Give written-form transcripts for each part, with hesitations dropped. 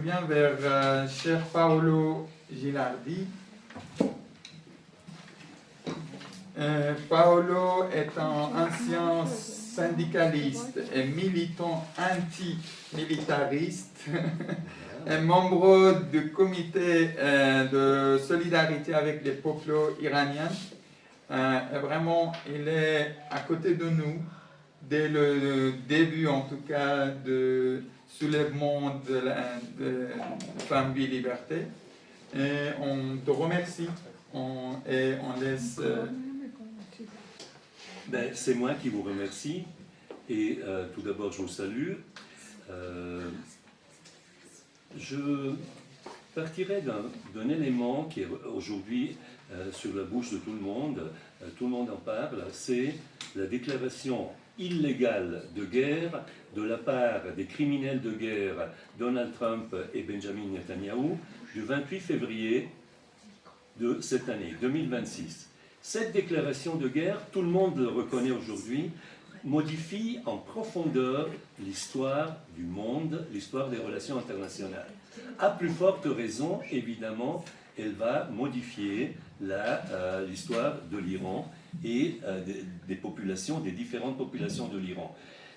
Je viens vers cher Paolo Gilardi. Paolo est un ancien syndicaliste et militant anti-militariste, un membre du comité de solidarité avec les peuples iraniens. Et vraiment, il est à côté de nous dès le début, en tout cas, du soulèvement de Femmes, Vie, Liberté. Et on te remercie et on laisse... C'est moi qui vous remercie et tout d'abord je vous salue. Je partirai d'un élément qui est aujourd'hui sur la bouche de tout le monde en parle, c'est la déclaration illégale de guerre de la part des criminels de guerre Donald Trump et Benjamin Netanyahu du 28 février de cette année, 2026. Cette déclaration de guerre, tout le monde le reconnaît aujourd'hui, modifie en profondeur l'histoire du monde, l'histoire des relations internationales. À plus forte raison, évidemment, elle va modifier l'histoire de l'Iran et des populations, des différentes populations de l'Iran.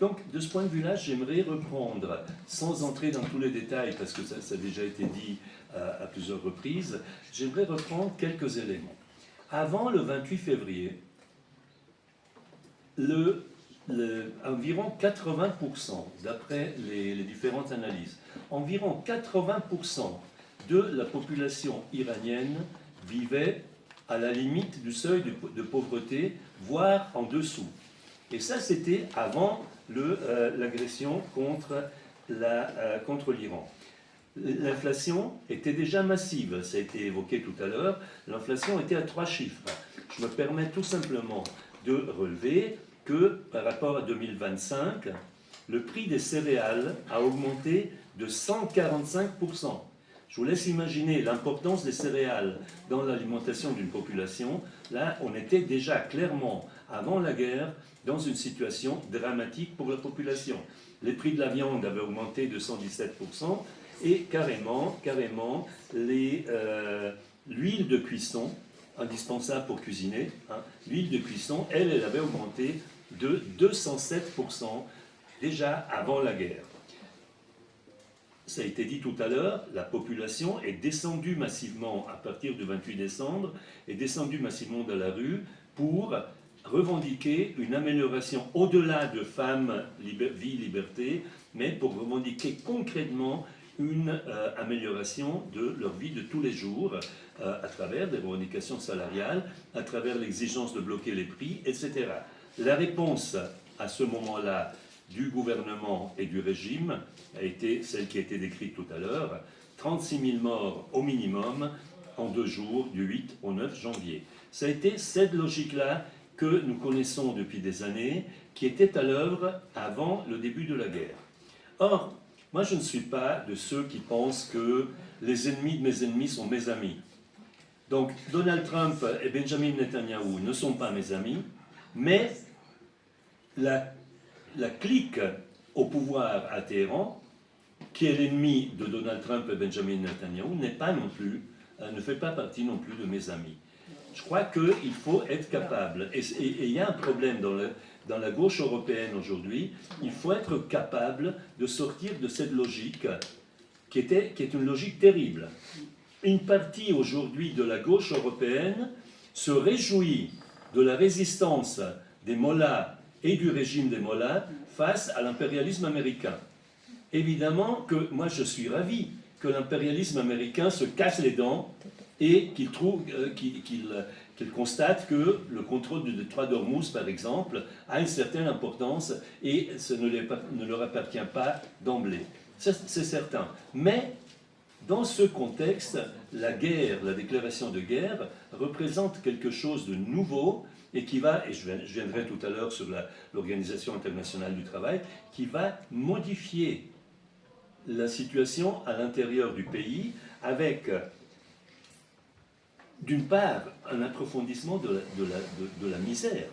Donc, de ce point de vue-là, j'aimerais reprendre, sans entrer dans tous les détails, parce que ça a déjà été dit à plusieurs reprises, j'aimerais reprendre quelques éléments. Avant le 28 février, environ 80%, d'après les différentes analyses, environ 80% de la population iranienne vivait à la limite du seuil de pauvreté, voire en dessous. Et ça, c'était avant l'agression contre l'Iran. L'inflation était déjà massive, ça a été évoqué tout à l'heure, l'inflation était à 3 chiffres. Je me permets tout simplement de relever que par rapport à 2025, le prix des céréales a augmenté de 145%. Je vous laisse imaginer l'importance des céréales dans l'alimentation d'une population. Là, on était déjà clairement, avant la guerre, dans une situation dramatique pour la population. Les prix de la viande avaient augmenté de 117%, et carrément, l'huile de cuisson, indispensable pour cuisiner, l'huile de cuisson, elle avait augmenté de 207% déjà avant la guerre. Ça a été dit tout à l'heure, la population est descendue massivement à partir du 28 décembre, est descendue massivement dans la rue pour revendiquer une amélioration au-delà de femmes, vie, liberté, mais pour revendiquer concrètement une amélioration de leur vie de tous les jours à travers des revendications salariales, à travers l'exigence de bloquer les prix, etc. La réponse à ce moment-là du gouvernement et du régime a été celle qui a été décrite tout à l'heure, 36 000 morts au minimum en 2 jours, du 8 au 9 janvier. Ça a été cette logique-là que nous connaissons depuis des années, qui était à l'œuvre avant le début de la guerre. Or, moi je ne suis pas de ceux qui pensent que les ennemis de mes ennemis sont mes amis. Donc Donald Trump et Benjamin Netanyahu ne sont pas mes amis, mais la clique au pouvoir à Téhéran, qui est l'ennemi de Donald Trump et Benjamin Netanyahu, ne fait pas partie non plus de mes amis. Je crois qu'il faut être capable, et il y a un problème dans la gauche européenne aujourd'hui, il faut être capable de sortir de cette logique qui est une logique terrible. Une partie aujourd'hui de la gauche européenne se réjouit de la résistance des mollahs et du régime des mollahs face à l'impérialisme américain. Évidemment que moi je suis ravi que l'impérialisme américain se casse les dents et qu'il constate que le contrôle du détroit d'Ormuz, par exemple, a une certaine importance et ça ne leur appartient pas d'emblée. C'est certain. Mais dans ce contexte, la guerre, la déclaration de guerre, représente quelque chose de nouveau et qui va, et je viendrai tout à l'heure sur l'Organisation internationale du travail, qui va modifier la situation à l'intérieur du pays avec, d'une part, un approfondissement de la misère.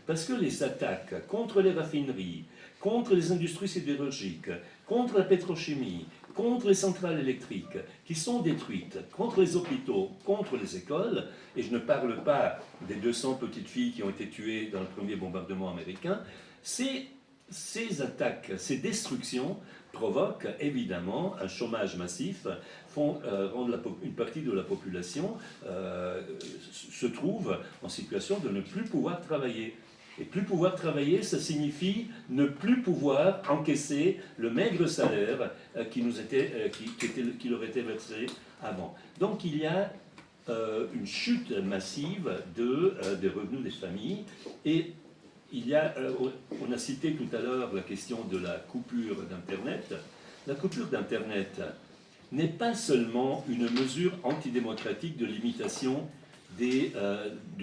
Parce que les attaques contre les raffineries, contre les industries sidérurgiques, contre la pétrochimie, contre les centrales électriques qui sont détruites, contre les hôpitaux, contre les écoles, et je ne parle pas des 200 petites filles qui ont été tuées dans le premier bombardement américain, ces attaques, ces destructions provoquent évidemment un chômage massif, rendent une partie de la population se trouve en situation de ne plus pouvoir travailler. Et plus pouvoir travailler, ça signifie ne plus pouvoir encaisser le maigre salaire qui leur était versé avant. Donc il y a une chute massive des revenus des familles. Et il y a, on a cité tout à l'heure la question de la coupure d'Internet. La coupure d'Internet n'est pas seulement une mesure antidémocratique de limitation du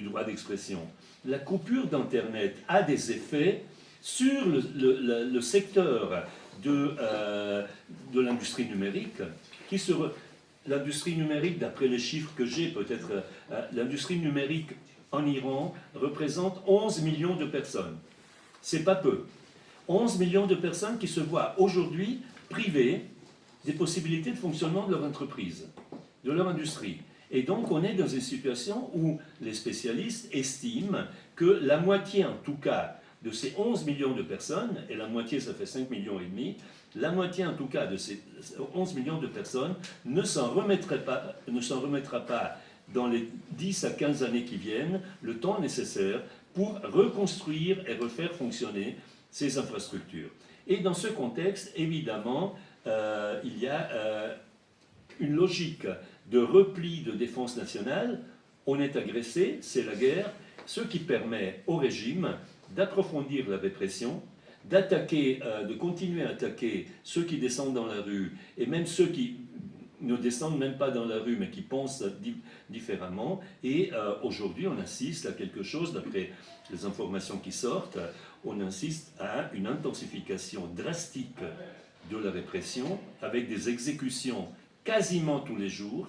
droit d'expression. La coupure d'Internet a des effets sur le secteur de l'industrie numérique. L'industrie numérique, d'après les chiffres que j'ai, peut-être, l'industrie numérique en Iran représente 11 millions de personnes. C'est pas peu. 11 millions de personnes qui se voient aujourd'hui privées des possibilités de fonctionnement de leur entreprise, de leur industrie. Et donc on est dans une situation où les spécialistes estiment que la moitié en tout cas de ces 11 millions de personnes, et la moitié ça fait 5 millions et demi, la moitié en tout cas de ces 11 millions de personnes ne s'en remettra pas dans les 10 à 15 années qui viennent, le temps nécessaire pour reconstruire et refaire fonctionner ces infrastructures. Et dans ce contexte, évidemment, il y a une logique de repli de défense nationale. On est agressé, c'est la guerre, ce qui permet au régime d'approfondir la répression, d'attaquer, de continuer à attaquer ceux qui descendent dans la rue, et même ceux qui ne descendent même pas dans la rue, mais qui pensent différemment. Et aujourd'hui, on assiste à quelque chose, d'après les informations qui sortent, on assiste à une intensification drastique de la répression, avec des exécutions quasiment tous les jours,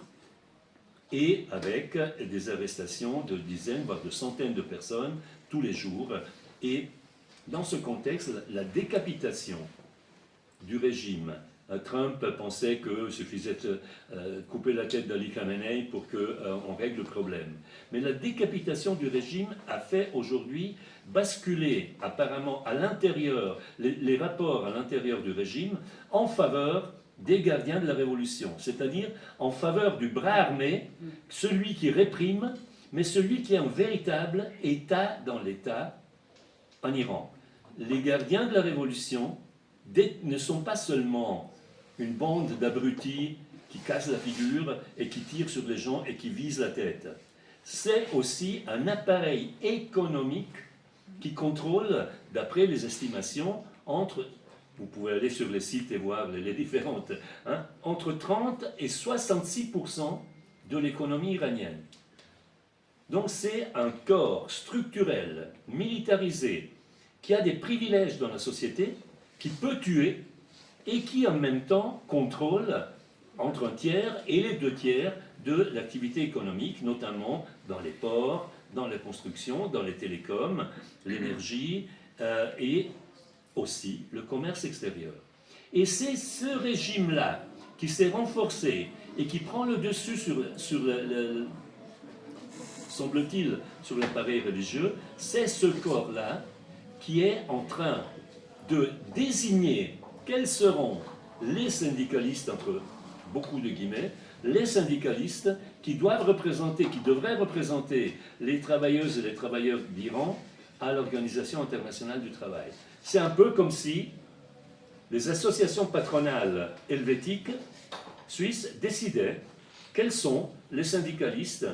et avec des arrestations de dizaines, voire de centaines de personnes tous les jours. Et dans ce contexte, la décapitation du régime, Trump pensait qu'il suffisait de couper la tête d'Ali Khamenei pour qu'on règle le problème. Mais la décapitation du régime a fait aujourd'hui basculer apparemment à l'intérieur, les rapports à l'intérieur du régime en faveur des gardiens de la révolution, c'est-à-dire en faveur du bras armé, celui qui réprime, mais celui qui est un véritable État dans l'État en Iran. Les gardiens de la révolution ne sont pas seulement une bande d'abrutis qui cassent la figure et qui tirent sur les gens et qui visent la tête. C'est aussi un appareil économique qui contrôle, d'après les estimations, vous pouvez aller sur les sites et voir les différentes, entre 30 et 66% de l'économie iranienne. Donc c'est un corps structurel, militarisé, qui a des privilèges dans la société, qui peut tuer et qui en même temps contrôle entre un tiers et les 2 tiers de l'activité économique, notamment dans les ports, dans la construction, dans les télécoms, l'énergie et aussi le commerce extérieur. Et c'est ce régime-là qui s'est renforcé et qui prend le dessus semble-t-il, sur l'appareil religieux, c'est ce corps-là qui est en train de désigner quels seront les syndicalistes, entre beaucoup de guillemets, les syndicalistes qui devraient représenter les travailleuses et les travailleurs d'Iran à l'Organisation internationale du travail. C'est un peu comme si les associations patronales helvétiques suisses décidaient quels sont les syndicalistes,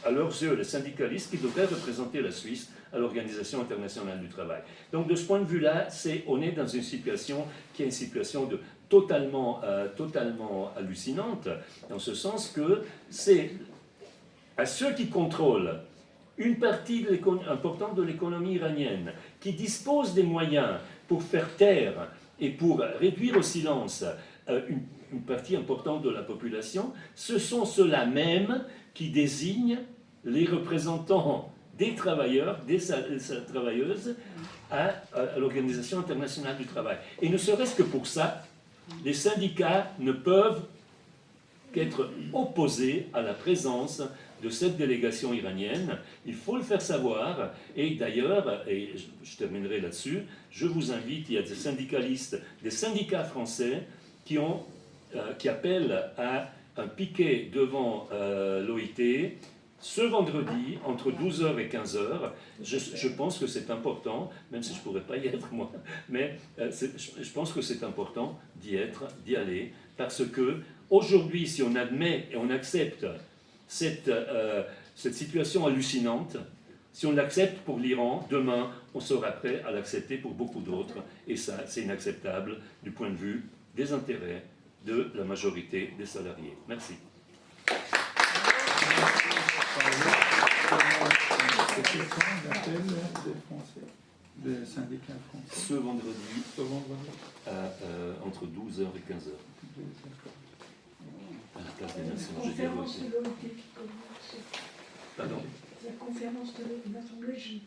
à leurs yeux, les syndicalistes qui devraient représenter la Suisse à l'Organisation internationale du travail. Donc de ce point de vue-là, on est dans une situation qui est une situation totalement hallucinante, dans ce sens que c'est à ceux qui contrôlent une partie importante de l'économie iranienne, qui dispose des moyens pour faire taire et pour réduire au silence une partie importante de la population, ce sont ceux-là même qui désignent les représentants des travailleurs, des travailleuses à l'Organisation internationale du travail. Et ne serait-ce que pour ça, Les syndicats ne peuvent qu'être opposés à la présence de cette délégation iranienne. Il faut le faire savoir. Et d'ailleurs, et je terminerai là-dessus, je vous invite, il y a des syndicalistes, des syndicats français qui appellent à un piquet devant l'OIT ce vendredi, entre 12h et 15h. Je pense que c'est important, même si je ne pourrais pas y être moi, mais je pense que c'est important d'y être, d'y aller, parce que aujourd'hui, si on admet et on accepte cette situation hallucinante, si on l'accepte pour l'Iran, demain, on sera prêt à l'accepter pour beaucoup d'autres, et ça, c'est inacceptable du point de vue des intérêts de la majorité des salariés. Merci. C'était quand l'appel des Français, des syndicats français? Ce vendredi, Ce vendredi. entre 12h et 15h, à la place des Nations. La conférence de l'OIT qui commence. Pardon? La conférence de l'Assemblée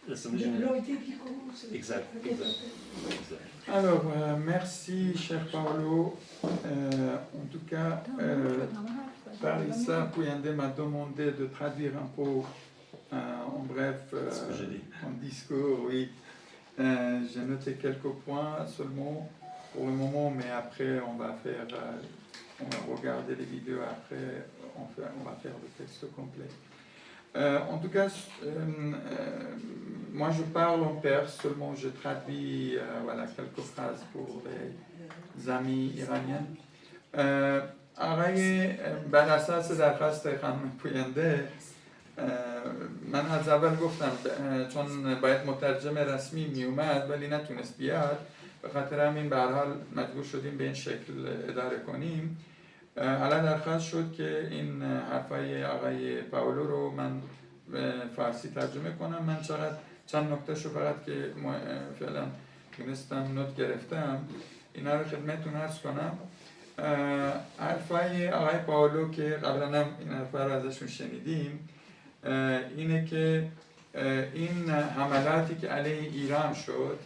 L'Assemblée de générale. l'OIT qui commence. Exact. Alors, merci cher Paolo. En tout cas, Parissa Pouyandé m'a demandé de traduire un peu, en bref, Ce que j'ai dit. en discours, oui. J'ai noté quelques points seulement pour le moment, mais après on va regarder les vidéos après, on va faire le texte complet. En tout cas, moi je parle en perse, seulement je traduis voilà, quelques phrases pour les amis iraniens. آقای بر اساس درخواست خانم پوینده من از اول گفتم چون باید مترجم رسمی میومد ولی نتونست بیاد به خاطر همین به هر حال مجبور شدیم به این شکل اداره کنیم. الان درخواست شد که این حرفای آقای پاولو رو من فارسی ترجمه کنم. من چند نکتهشو فقط که فعلا تونستم نوت گرفتم اینا رو خدمتتون عرض کنم. حرفای آقای پاولو که قبلا هم این حرفا رو ازشون شنیدیم اینه که این حملاتی که علیه ایران شد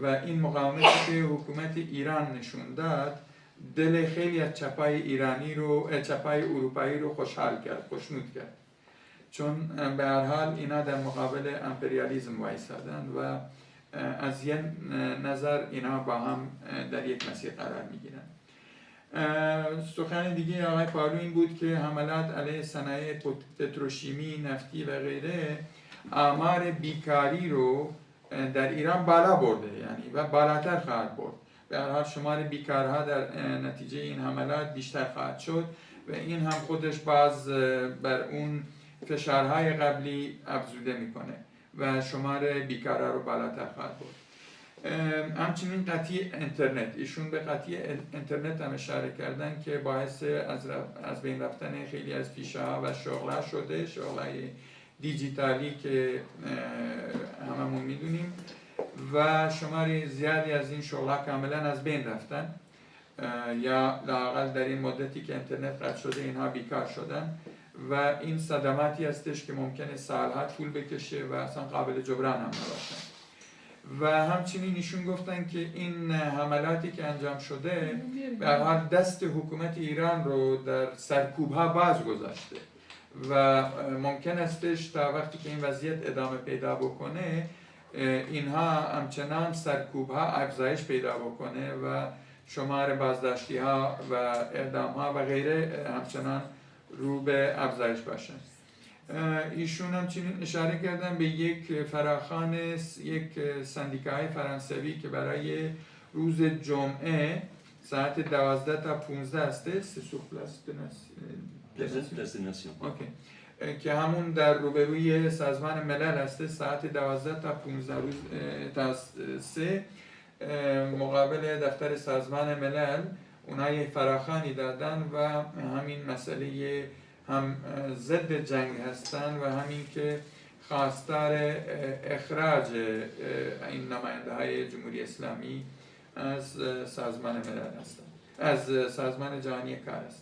و این مقاومتی که حکومت ایران نشون داد دل خیلی از چپای اروپایی رو خوشحال کرد، خوشنود کرد، چون به هر حال اینا در مقابل امپریالیسم وایسادن و از یه نظر اینا با هم در یک مسیر قرار میگیرن. سخن دیگه آقای پاولو این بود که حملات علیه صنایع پتروشیمی، نفتی و غیره آمار بیکاری رو در ایران بالا برده، یعنی و بالاتر خواهد برد. به هر حال شمار بیکارها در نتیجه این حملات بیشتر خواهد شد و این هم خودش باز بر اون فشارهای قبلی افزوده میکنه و شمار بیکارها رو بالاتر خواهد برد. همچنین قطعی اینترنت، ایشون به قطعی اینترنت هم اشاره کردن که باعث از بین رفتن خیلی از پیشه ها و شغل‌ها شده، شغل‌های دیجیتالی که هممون میدونیم و شماری زیادی از این شغل‌ها کاملا از بین رفتن یا لااقل در این مدتی که اینترنت قطع شده اینها بیکار شدن و این صدماتی هستش که ممکنه سالها طول بکشه و اصلا قابل جبران هم نباشن. و همچنین ایشون گفتن که این حملاتی که انجام شده به هر حال دست حکومت ایران رو در سرکوب‌ها باز گذاشته و ممکن استش تا وقتی که این وضعیت ادامه پیدا بکنه اینها همچنان سرکوب‌ها افزایش پیدا بکنه و شمار بازداشتی‌ها و اعدام‌ها و غیره همچنان رو به افزایش باشه. ایشون همچنین اشاره کردن به یک فراخوان یک سندیکای فرانسوی که برای روز جمعه ساعت 12 تا 15 است که همون در روبروی سازمان ملل است، ساعت 12 تا 15 روز تا 3 مقابل دفتر سازمان ملل اونها یک فراخوانی دادن و همین مسئله هم ضد جنگ هستن و همین که خواستار اخراج این نماینده های جمهوری اسلامی از سازمان ملل هستن، از سازمان جهانی کار هستن.